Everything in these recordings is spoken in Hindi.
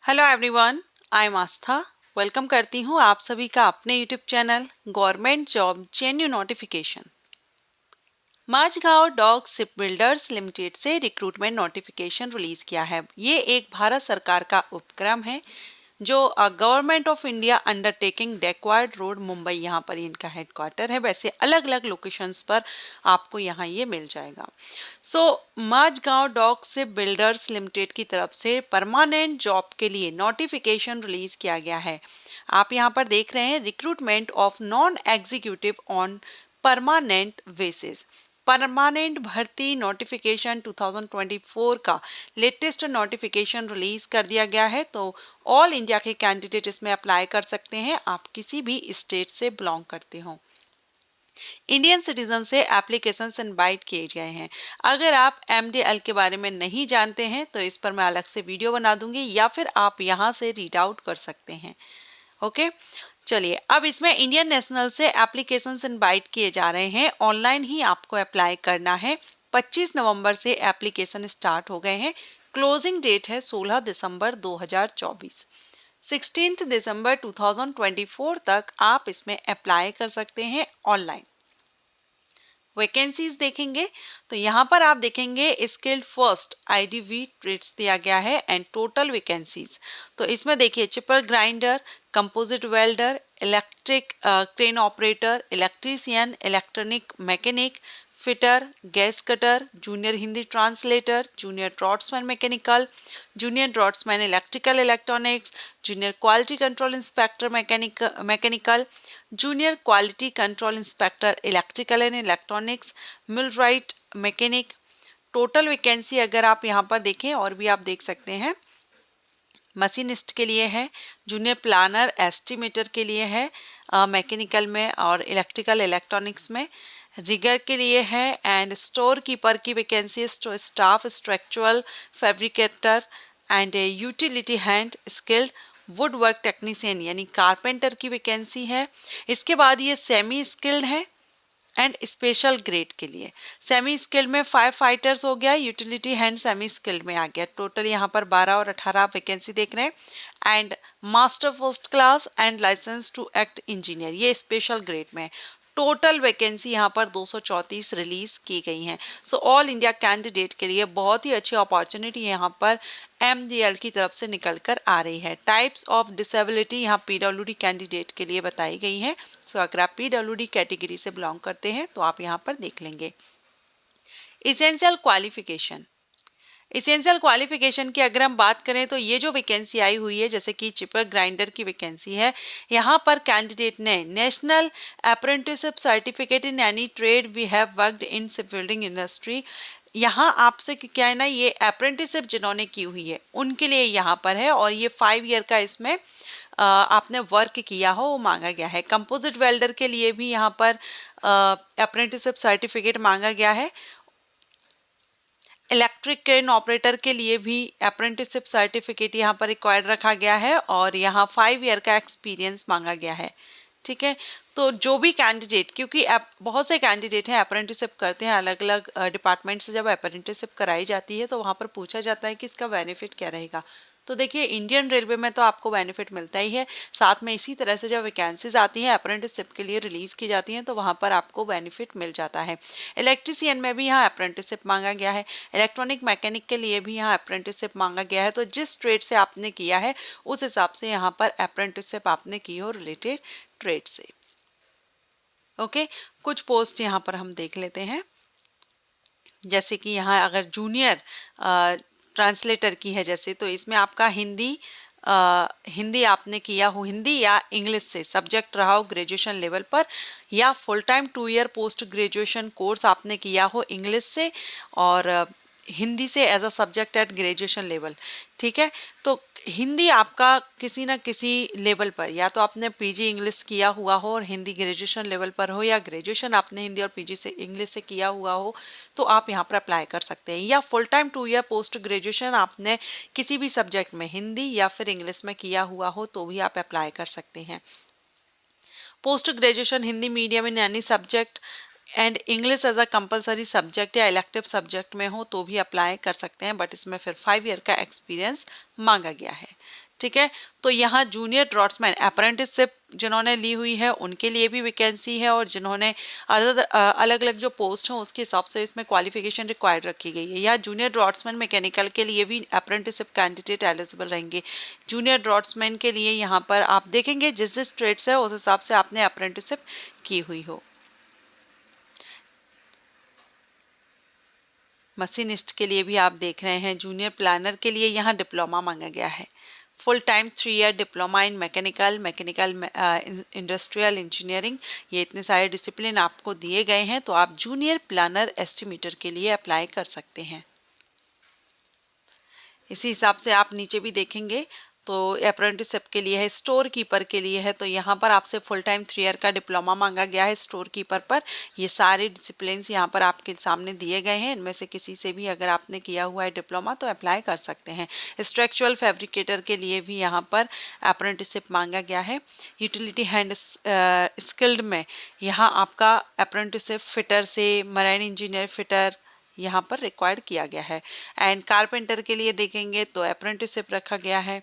Hello everyone, I am Aastha. Welcome करती हूँ आप सभी का अपने YouTube channel government job genuine notification. Mazagon dock ship builders Limited से रिक्रूटमेंट नोटिफिकेशन रिलीज किया है। ये एक भारत सरकार का उपक्रम है जो government of India undertaking dockyard road Mumbai, यहाँ पर इनका हेडक्वार्टर है। वैसे अलग अलग लोकेशंस पर आपको यहाँ ये मिल जाएगा। Mazagaon dock ship builders limited की तरफ से परमानेंट जॉब के लिए नोटिफिकेशन रिलीज किया गया है। आप यहाँ पर देख रहे हैं recruitment of non executive on permanent basis. Permanent भर्ती नोटिफिकेशन 2024 का लेटेस्ट नोटिफिकेशन रिलीज कर दिया गया है। तो ऑल इंडिया के कैंडिडेट इसमें अप्लाई कर सकते हैं, आप किसी भी स्टेट से बिलोंग करते हो। इंडियन सिटीजन से एप्लीकेशन इनवाइट किए गए हैं। अगर आप MDL के बारे में नहीं जानते हैं तो इस पर मैं अलग से वीडियो बना दूंगी, या फिर आप यहाँ से रीड आउट कर सकते हैं। ओके, चलिए अब इसमें इंडियन नेशनल से एप्लीकेशन इनवाइट किए जा रहे हैं। ऑनलाइन ही आपको अप्लाई करना है। 25 नवंबर से एप्लीकेशन स्टार्ट हो गए हैं। क्लोजिंग डेट है 16 दिसंबर 2024। 16 दिसंबर 2024 तक आप इसमें अप्लाई कर सकते हैं ऑनलाइन। वैकेंसीज देखेंगे तो यहाँ पर आप देखेंगे स्किल्ड फर्स्ट IDV ट्रेड्स दिया गया है एंड टोटल वैकेंसीज। तो इसमें देखिए cheaper grinder, composite welder, electric crane operator, electrician, electronic mechanic, fitter, gas cutter, junior Hindi translator, junior draughtsman mechanical, junior draughtsman electrical electronics, junior quality control inspector mechanical, junior quality control inspector electrical and electronics, millwright mechanic. Total vacancy अगर आप यहाँ पर देखें और भी आप देख सकते हैं, मशीनिस्ट के लिए है, जूनियर प्लानर एस्टिमेटर के लिए है मैकेनिकल में और इलेक्ट्रिकल इलेक्ट्रॉनिक्स में, रिगर के लिए है एंड स्टोर कीपर की vacancy, staff structural fabricator and utility hand skilled would work technician यानी कारपेंटर की वैकेंसी है। इसके बाद ये सेमी स्किल्ड है एंड स्पेशल ग्रेड के लिए। सेमी स्किल्ड में फायर फाइटर्स हो गया, यूटिलिटी हैंड सेमी स्किल्ड में आ गया। टोटल यहाँ पर 12 और 18 वैकेंसी देख रहे हैं। And master first class and license to act engineer, ये स्पेशल ग्रेड में। टोटल वैकेंसी यहाँ पर 234 रिलीज की गई हैं। सो ऑल इंडिया कैंडिडेट के लिए बहुत ही अच्छी अपॉर्चुनिटी यहाँ पर MDL की तरफ से निकल कर आ रही है। टाइप्स ऑफ डिसेबिलिटी यहाँ PWD कैंडिडेट के लिए बताई गई है। सो अगर आप PWD कैटेगरी से बिलोंग करते हैं तो आप यहाँ पर देख लेंगे। इसेंशियल क्वालिफिकेशन, इसेंशियल क्वालिफिकेशन की अगर हम बात करें तो ये जो वैकेंसी आई हुई है, जैसे कि चिपर ग्राइंडर की वैकेंसी है, यहाँ पर कैंडिडेट ने national apprenticeship certificate in any trade we have worked in ship building industry. यहाँ आपसे क्या है ना, ये अप्रेंटिसशिप जिन्होंने की हुई है उनके लिए यहाँ पर है, और ये 5 ईयर का इसमें आपने वर्क किया हो वो मांगा गया है। कंपोजिट वेल्डर के लिए भी यहाँ पर अप्रेंटिसशिप सर्टिफिकेट मांगा गया है। इलेक्ट्रिक क्रेन ऑपरेटर के लिए भी अप्रेंटिसशिप सर्टिफिकेट यहाँ पर रिक्वायर्ड रखा गया है, और यहाँ 5 ईयर का एक्सपीरियंस मांगा गया है। ठीक है, तो जो भी कैंडिडेट, क्योंकि बहुत से कैंडिडेट हैं अप्रेंटिसशिप करते हैं, अलग अलग डिपार्टमेंट से जब अप्रेंटिसशिप कराई जाती है तो वहाँ पर पूछा जाता है कि इसका बेनिफिट क्या रहेगा। तो देखिए इंडियन रेलवे में तो आपको बेनिफिट मिलता ही है, साथ में इसी तरह से जब वैकेंसीज आती हैं अप्रेंटिसशिप के लिए रिलीज की जाती हैं तो वहाँ पर आपको बेनिफिट मिल जाता है। इलेक्ट्रीशियन में भी यहाँ अप्रेंटिसशिप मांगा गया है, इलेक्ट्रॉनिक मैकेनिक के लिए भी यहाँ अप्रेंटिसशिप मांगा गया है। तो जिस ट्रेड से आपने किया है उस हिसाब से यहाँ पर अप्रेंटिसशिप आपने की हो रिलेटेड ट्रेड से। ओके, कुछ पोस्ट यहाँ पर हम देख लेते हैं, जैसे कि यहाँ अगर जूनियर ट्रांसलेटर की है जैसे, तो इसमें आपका हिंदी आपने किया हो, हिंदी या इंग्लिश से सब्जेक्ट रहा हो ग्रेजुएशन लेवल पर, या full time 2 year post graduation course आपने किया हो इंग्लिश से और हिंदी से as a subject at graduation level. ठीक है, तो हिंदी आपका किसी न किसी लेवल पर, या तो आपने PG इंग्लिश किया हुआ हो और हिंदी ग्रेजुएशन लेवल पर हो, या ग्रेजुएशन आपने हिंदी और PG से इंग्लिश से किया हुआ हो, तो आप यहाँ पर अप्लाई कर सकते हैं। या full time 2 year post graduation आपने किसी भी सब्जेक्ट में हिंदी या फिर इंग्लिश में किया हुआ हो तो भी आप अप्लाई कर सकते हैं। Post graduation Hindi medium in any subject and English as a compulsory subject या इलेक्टिव सब्जेक्ट में हो तो भी अप्लाई कर सकते हैं, बट इसमें फिर 5 ईयर का एक्सपीरियंस मांगा गया है। ठीक है। तो यहाँ जूनियर ड्रॉट्समैन अप्रेंटिसशिप जिन्होंने ली हुई है उनके लिए भी वैकेंसी है, और जिन्होंने अलग अलग जो पोस्ट हैं उसके हिसाब से इसमें क्वालिफिकेशन रिक्वायर्ड रखी गई है। या जूनियर ड्रॉट्समैन मैकेनिकल के लिए भी अप्रेंटिसशिप कैंडिडेट एलिजिबल रहेंगे। जूनियर ड्रॉट्समैन के लिए यहाँ पर आप देखेंगे जिस जिस ट्रेड्स है उस हिसाब से आपने अप्रेंटिसशिप की हुई हो। मशीनिस्ट के लिए भी आप देख रहे हैं, जूनियर प्लानर के लिए यहाँ डिप्लोमा मांगा गया है। Full time 3 year diploma in mechanical industrial engineering, ये इतने सारे डिसिप्लिन आपको दिए गए हैं, तो आप जूनियर प्लानर एस्टिमेटर के लिए अप्लाई कर सकते हैं। इसी हिसाब से आप नीचे भी देखेंगे तो अप्रेंटिसशिप के लिए है, स्टोर कीपर के लिए है, तो यहाँ पर आपसे फुल टाइम 3 ईयर का डिप्लोमा मांगा गया है स्टोर कीपर पर। ये सारे डिसिप्लिन्स यहाँ पर आपके सामने दिए गए हैं, इनमें से किसी से भी अगर आपने किया हुआ है डिप्लोमा तो अप्लाई कर सकते हैं। स्ट्रक्चरल फैब्रिकेटर के लिए भी यहाँ पर अप्रेंटिसशिप मांगा गया है। यूटिलिटी हैंड स्किल्ड में यहाँ आपका अप्रेंटिसशिप फिटर से मराइन इंजीनियर फिटर यहाँ पर रिक्वायर्ड किया गया है। एंड कारपेंटर के लिए देखेंगे तो अप्रेंटिसशिप रखा गया है।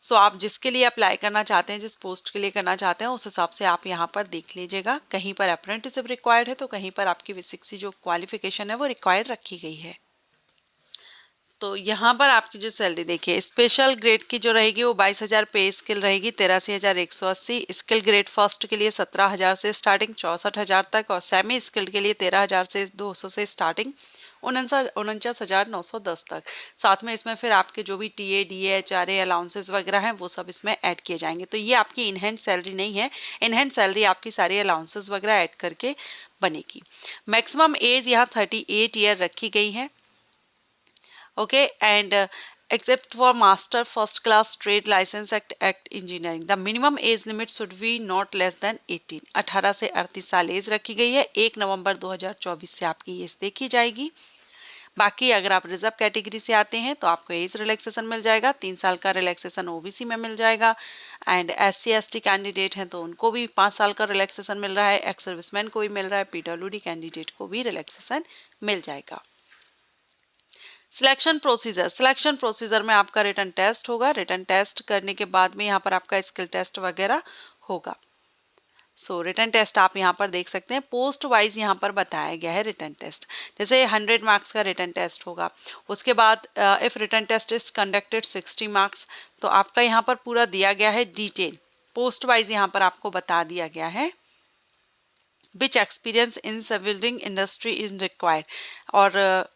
सो आप जिसके लिए अप्लाई करना चाहते हैं, जिस पोस्ट के लिए करना चाहते हैं, उस हिसाब से आप यहाँ पर देख लीजिएगा। कहीं पर अप्रेंटिसशिप रिक्वायर्ड है तो कहीं पर आपकी V6 जो क्वालिफिकेशन है वो रिक्वायर्ड रखी गई है। तो यहाँ पर आपकी जो सैलरी देखिए, स्पेशल ग्रेड की जो रहेगी वो 22,000 पे स्किल रहेगी, 83,180। स्किल ग्रेड फर्स्ट के लिए 17,000 से स्टार्टिंग 64,000 तक, और सेमी स्किल्ड के लिए 13,000 से 200 से स्टार्टिंग 49,910 तक। साथ में इसमें फिर आपके जो भी TA, DA, HRA अलाउंसेस वगैरह हैं वो सब इसमें ऐड किए जाएंगे। तो ये आपकी इन हैंड सैलरी नहीं है, इन हैंड सैलरी आपकी सारी अलाउंसेस वगैरह ऐड करके बनेगी। मैक्सिमम एज यहाँ 38 ईयर रखी गई है। Okay, and except for master first class trade license act engineering, the minimum age limit should be not less than 18। 18 से 38 साल एज रखी गई है। 1 नवंबर 2024 से आपकी एज देखी जाएगी। बाकी अगर आप रिजर्व कैटेगरी से आते हैं तो आपको एज रिलैक्सेशन मिल जाएगा, 3 साल का रिलैक्सेशन OBC में मिल जाएगा। एंड SC/ST कैंडिडेट हैं तो उनको भी 5 साल का रिलैक्सेशन मिल रहा है, एक्स सर्विसमैन को भी मिल रहा है, PWD कैंडिडेट को भी रिलैक्सेशन मिल जाएगा। सिलेक्शन प्रोसीजर में आपका रिटन टेस्ट होगा। रिटन टेस्ट करने के बाद में यहाँ पर आपका स्किल टेस्ट वगैरह होगा। सो रिटन टेस्ट आप यहाँ पर देख सकते हैं, पोस्ट वाइज यहाँ पर बताया गया है रिटन टेस्ट। जैसे 100 मार्क्स का रिटन टेस्ट होगा, उसके बाद if written test is conducted 60 marks, तो आपका यहाँ पर पूरा दिया गया है डिटेल, पोस्ट वाइज यहाँ पर आपको बता दिया गया है which experience in shipbuilding industry is required. और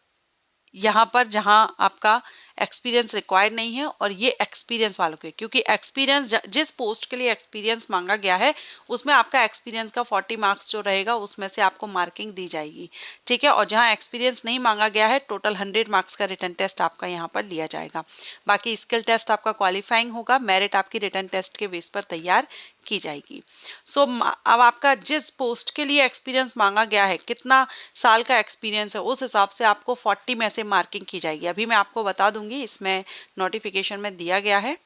यहाँ पर जहाँ आपका एक्सपीरियंस रिक्वायर्ड नहीं है, और ये एक्सपीरियंस वालों के, क्योंकि एक्सपीरियंस जिस पोस्ट के लिए एक्सपीरियंस मांगा गया है उसमें आपका एक्सपीरियंस का 40 मार्क्स जो रहेगा उसमें से आपको मार्किंग दी जाएगी। ठीक है, और जहाँ एक्सपीरियंस नहीं मांगा गया है टोटल 100 मार्क्स का रिटन टेस्ट आपका यहाँ पर लिया जाएगा। बाकी स्किल टेस्ट आपका क्वालिफाइंग होगा, मेरिट आपकी रिटन टेस्ट के बेस पर तैयार की जाएगी। सो अब आपका जिस पोस्ट के लिए एक्सपीरियंस मांगा गया है, कितना साल का एक्सपीरियंस है, उस हिसाब से आपको 40 में से मार्किंग की जाएगी। अभी मैं आपको बता दूंगी, इसमें नोटिफिकेशन में दिया गया है।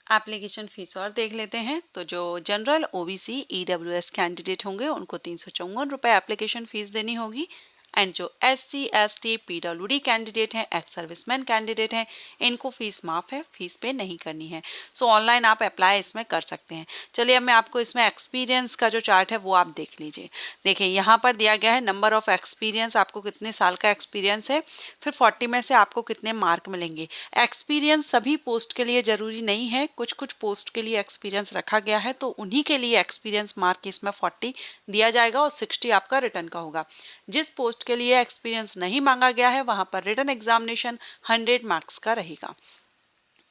एप्लीकेशन फीस और देख लेते हैं। तो जो जनरल OBC EWS कैंडिडेट होंगे उनको 354 रुपये एप्लीकेशन फीस देनी होगी। एंड जो SC/ST PWD कैंडिडेट हैं, एक्स सर्विसमैन कैंडिडेट हैं, इनको फीस माफ है, फीस पे नहीं करनी है। सो ऑनलाइन आप अप्लाई इसमें कर सकते हैं। चलिए अब मैं आपको इसमें एक्सपीरियंस का जो चार्ट है वो आप देख लीजिए। देखिए यहाँ पर दिया गया है नंबर ऑफ एक्सपीरियंस, आपको कितने साल का एक्सपीरियंस है, फिर 40 में से आपको कितने मार्क मिलेंगे। एक्सपीरियंस सभी पोस्ट के लिए जरूरी नहीं है, कुछ कुछ पोस्ट के लिए एक्सपीरियंस रखा गया है, तो उन्हीं के लिए एक्सपीरियंस मार्क इसमें 40 दिया जाएगा और 60 आपका रिटर्न का होगा। जिस पोस्ट के लिए एक्सपीरियंस नहीं मांगा गया है वहां पर रिटन एग्जामिनेशन 100 मार्क्स का रहेगा।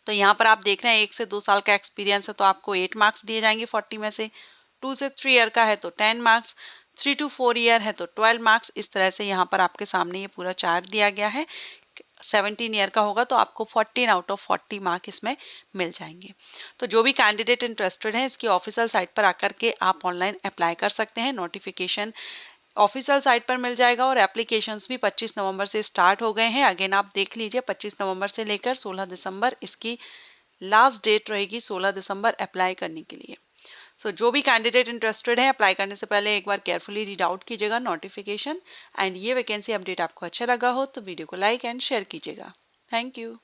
तो यहाँ पर आप देख रहे हैं 1 से 2 साल का एक्सपीरियंस है तो आपको 8 मार्क्स दिए जाएंगे 40 में से। 2 से 3 ईयर का है तो 10 मार्क्स, 3 to 4 ईयर है तो 12 मार्क्स। इस तरह से यहाँ पर आपके सामने ये पूरा चार्ट दिया गया है। 17 ईयर का होगा तो आपको 14 आउट ऑफ 40 मार्क इसमें मिल जाएंगे। तो जो भी कैंडिडेट इंटरेस्टेड है इसकी ऑफिशियल साइट पर आकर के आप ऑनलाइन अप्लाई कर सकते हैं। नोटिफिकेशन ऑफिशियल साइट पर मिल जाएगा और एप्लीकेशंस भी 25 नवंबर से स्टार्ट हो गए हैं। अगेन आप देख लीजिए 25 नवंबर से लेकर 16 दिसंबर इसकी लास्ट डेट रहेगी, 16 दिसंबर अप्लाई करने के लिए। जो भी कैंडिडेट इंटरेस्टेड है अप्लाई करने से पहले एक बार केयरफुली रीड आउट कीजिएगा नोटिफिकेशन, एंड ये वैकेंसी अपडेट आपको अच्छा लगा हो तो वीडियो को लाइक एंड शेयर कीजिएगा। Thank you.